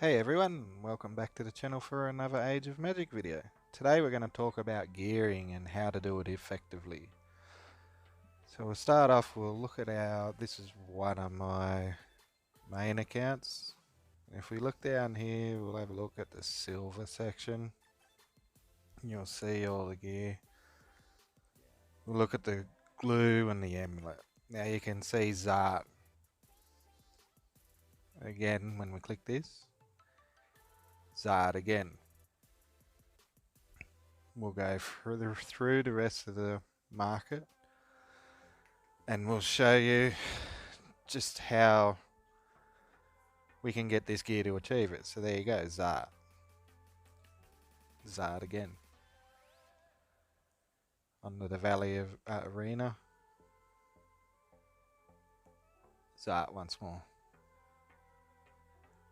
Hey everyone, welcome back to the channel for another Age of Magic video. Today we're going to talk about gearing and how to do it effectively. So we'll start off, we'll look at this is one of my main accounts. If we look down here, we'll have a look at the silver section. You'll see all the gear. We'll look at the glue and the amulet. Now you can see Zart. Again, when we click this, Zart again. We'll go further through the rest of the market and we'll show you just how we can get this gear to achieve it. So there you go, Zart. Zart again. Under the Valley of Arena. Zart once more.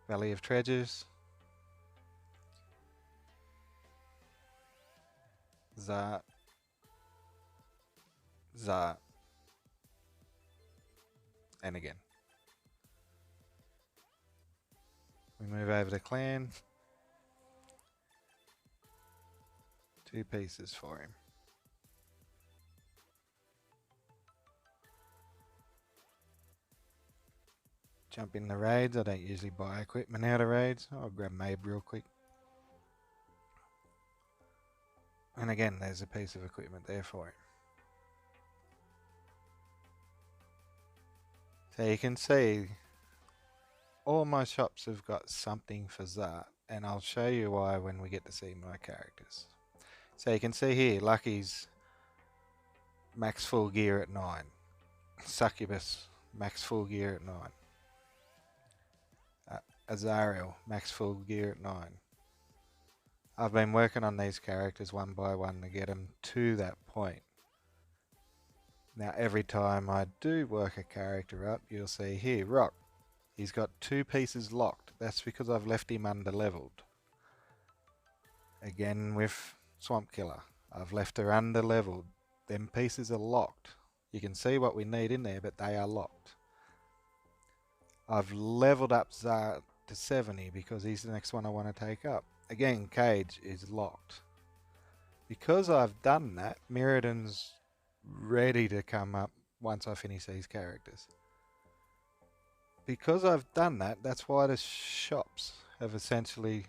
Valley of Treasures. Zart. Zart. And again. We move over to Clan. 2 pieces for him. Jump in the raids. I don't usually buy equipment out of raids. I'll grab Mabe real quick. And again, there's a piece of equipment there for him. So you can see all my shops have got something for Zart, and I'll show you why when we get to see my characters. So you can see here, Lucky's max full gear at 9. Succubus, max full gear at 9. Azariel, max full gear at 9. I've been working on these characters one by one to get them to that point. Now every time I do work a character up, you'll see here, Rock, he's got 2 pieces locked. That's because I've left him under leveled. Again with Swamp Killer, I've left her under leveled. Them pieces are locked. You can see what we need in there, but they are locked. I've leveled up Zart to 70 because he's the next one I want to take up. Again, Cage is locked. Because I've done that, Mirrodin's ready to come up once I finish these characters. Because I've done that, that's why the shops have essentially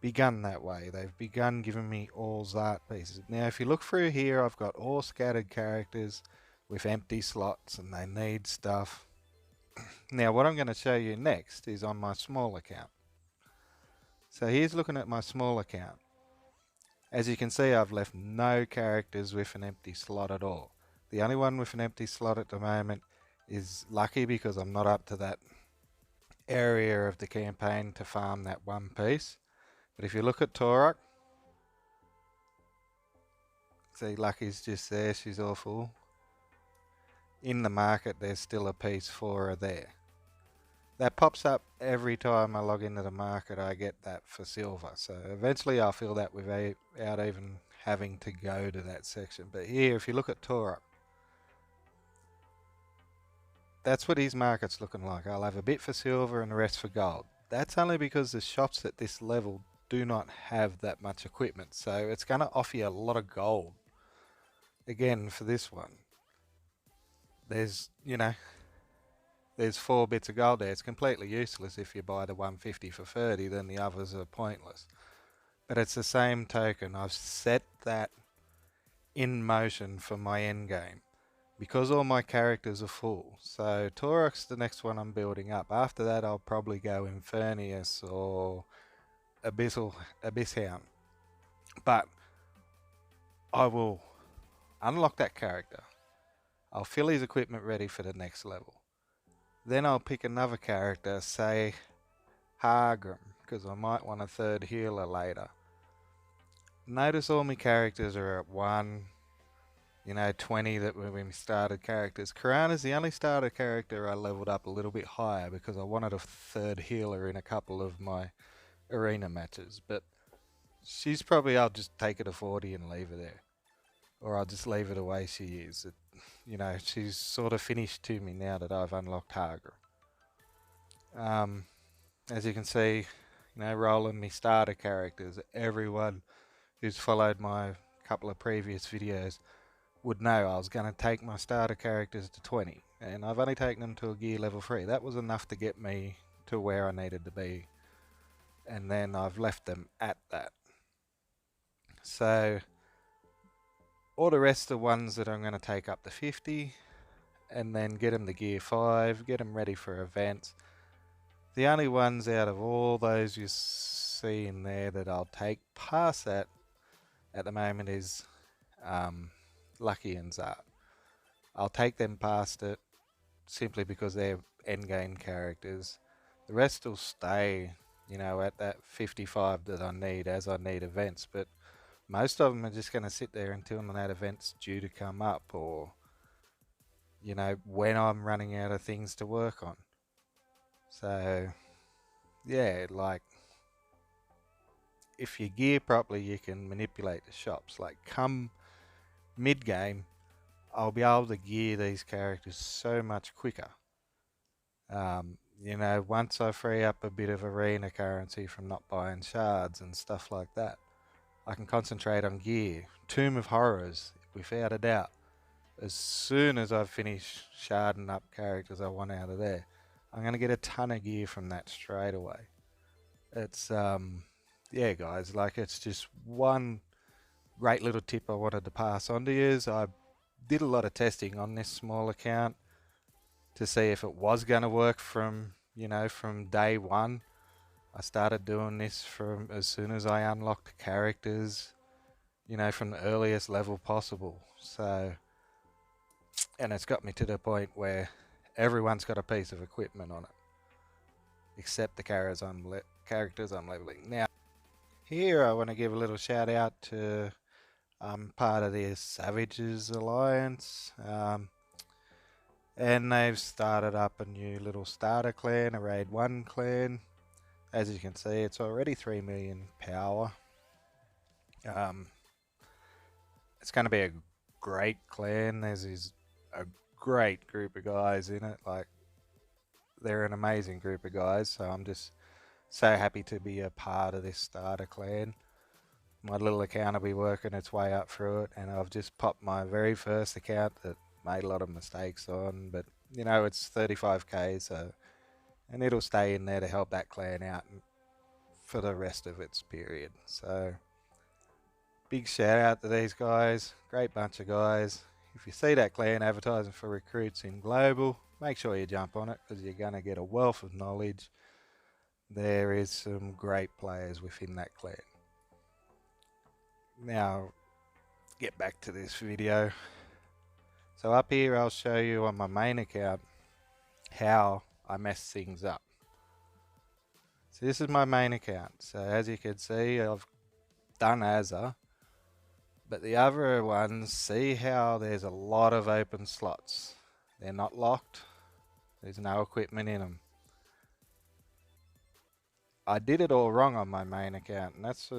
begun that way. They've begun giving me all Zart pieces. Now if you look through here, I've got all scattered characters with empty slots and they need stuff. Now what I'm going to show you next is on my small account. So here's looking at my small account. As you can see, I've left no characters with an empty slot at all. The only one with an empty slot at the moment is Lucky because I'm not up to that area of the campaign to farm that one piece. But if you look at Torok, see Lucky's just there, she's all full. In the market there's still a piece for her there. That pops up every time I log into the market. I get that for silver. So eventually I'll fill that without even having to go to that section. But here, if you look at Torok, that's what his market's looking like. I'll have a bit for silver and the rest for gold. That's only because the shops at this level do not have that much equipment. So it's going to offer you a lot of gold. Again, for this one, there's, there's 4 bits of gold there. It's completely useless if you buy the 150 for 30, then the others are pointless. But it's the same token. I've set that in motion for my end game because all my characters are full. So Torok's the next one I'm building up. After that I'll probably go Infernius or Abyss Hound. But I will unlock that character. I'll fill his equipment ready for the next level. Then I'll pick another character, say Hargrim, because I might want a 3rd healer later. Notice all my characters are at 1, 20 that were when we started characters. Karana's the only starter character I leveled up a little bit higher because I wanted a 3rd healer in a couple of my arena matches. But she's probably, I'll just take her to 40 and leave her there. Or I'll just leave her the way she is. She's sort of finished to me now that I've unlocked Hargrim. As you can see, rolling me starter characters. Everyone who's followed my couple of previous videos would know I was going to take my starter characters to 20, and I've only taken them to a gear level 3. That was enough to get me to where I needed to be, and then I've left them at that. So all the rest are ones that I'm going to take up to 50, and then get them to gear 5, get them ready for events. The only ones out of all those you see in there that I'll take past that at the moment is Lucky and Zart. I'll take them past it simply because they're endgame characters. The rest will stay, at that 55 that I need as I need events, but most of them are just going to sit there until that event's due to come up, or, when I'm running out of things to work on. So, yeah, like, if you gear properly, you can manipulate the shops. Like, come mid-game, I'll be able to gear these characters so much quicker. Once I free up a bit of arena currency from not buying shards and stuff like that, I can concentrate on gear. Tomb of Horrors, without a doubt. As soon as I finish sharding up characters I want out of there, I'm going to get a ton of gear from that straight away. It's, yeah, guys, like, it's just one great little tip I wanted to pass on to you. I did a lot of testing on this small account to see if it was going to work from day one. I started doing this from as soon as I unlocked characters, from the earliest level possible. So, and it's got me to the point where everyone's got a piece of equipment on it, except the characters I'm leveling. Now, here I want to give a little shout out to part of the Savages Alliance. And they've started up a new little starter clan, a Raid 1 clan. As you can see, it's already 3 million power. It's going to be a great clan. There's a great group of guys in it. Like, they're an amazing group of guys. So I'm just so happy to be a part of this starter clan. My little account will be working its way up through it, and I've just popped my very first account that made a lot of mistakes on, but it's 35k, so, and it'll stay in there to help that clan out for the rest of its period. So big shout out to these guys, great bunch of guys. If you see that clan advertising for recruits in global, make sure you jump on it, because you're going to get a wealth of knowledge. There is some great players within that clan. Now, get back to this video. So up here I'll show you on my main account how I mess things up. So this is my main account. So as you can see, I've done Azza, but the other ones, see how there's a lot of open slots. They're not locked. There's no equipment in them. I did it all wrong on my main account, and that's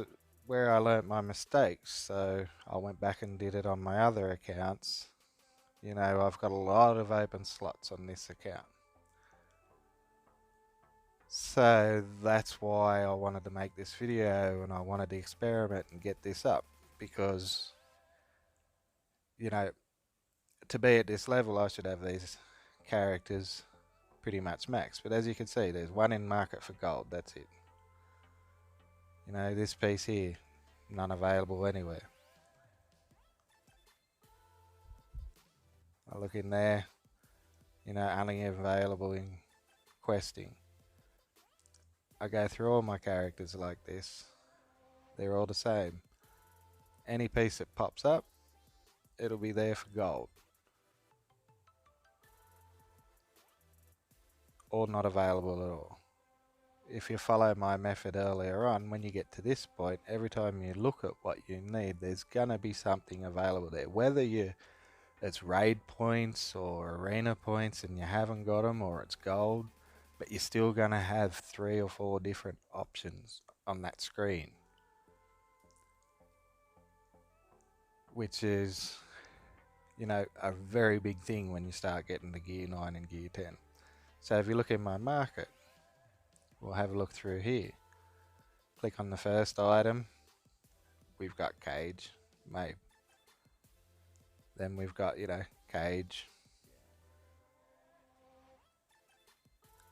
where I learnt my mistakes. So I went back and did it on my other accounts. I've got a lot of open slots on this account. So that's why I wanted to make this video, and I wanted to experiment and get this up, because, to be at this level I should have these characters pretty much max. But as you can see, there's one in market for gold, that's it. This piece here, none available anywhere. I look in there, only available in questing. I go through all my characters like this. They're all the same. Any piece that pops up, it'll be there for gold. Or not available at all. If you follow my method earlier on, when you get to this point, every time you look at what you need, there's gonna be something available there. Whether it's raid points or arena points and you haven't got them, or it's gold, but you're still gonna have 3 or 4 different options on that screen, which is, a very big thing when you start getting to gear 9 and gear 10. So if you look in my market, we'll have a look through here. Click on the first item. We've got cage, mate. Then we've got, cage.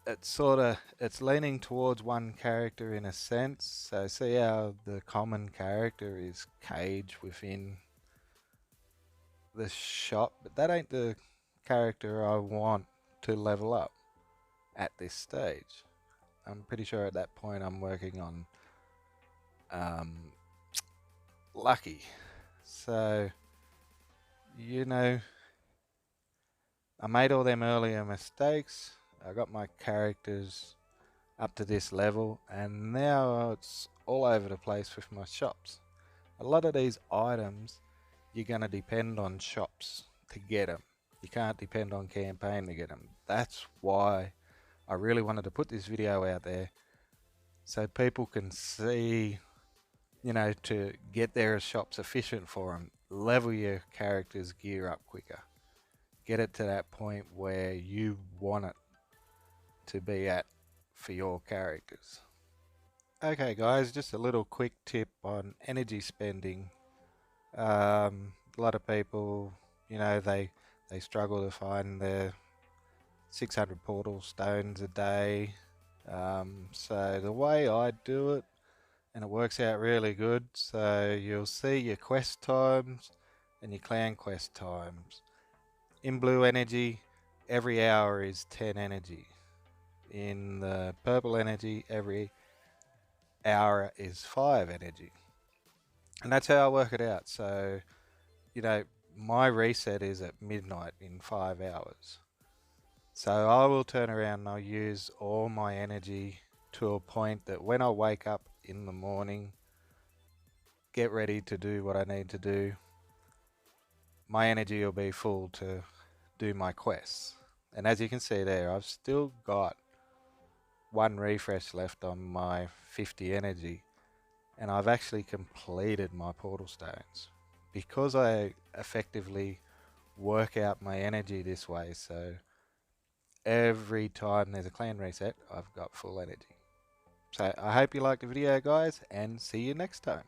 It's leaning towards one character in a sense. So see how the common character is cage within the shop, but that ain't the character I want to level up at this stage. I'm pretty sure at that point I'm working on lucky. So, I made all them earlier mistakes. I got my characters up to this level, and now it's all over the place with my shops. A lot of these items, you're going to depend on shops to get them. You can't depend on campaign to get them. That's why I really wanted to put this video out there so people can see, to get their shops efficient for them. Level your character's gear up quicker. Get it to that point where you want it to be at for your characters. Okay guys, just a little quick tip on energy spending. A lot of people, they struggle to find their 600 portal stones a day. So the way I do it, and it works out really good, so you'll see your quest times and your clan quest times. In blue energy, every hour is 10 energy. In the purple energy, every hour is 5 energy. And that's how I work it out. So, my reset is at midnight in 5 hours. So I will turn around and I'll use all my energy to a point that when I wake up in the morning, get ready to do what I need to do, my energy will be full to do my quests. And as you can see there, I've still got 1 refresh left on my 50 energy, and I've actually completed my portal stones because I effectively work out my energy this way. So every time there's a clan reset, I've got full energy. So I hope you liked the video guys, and see you next time.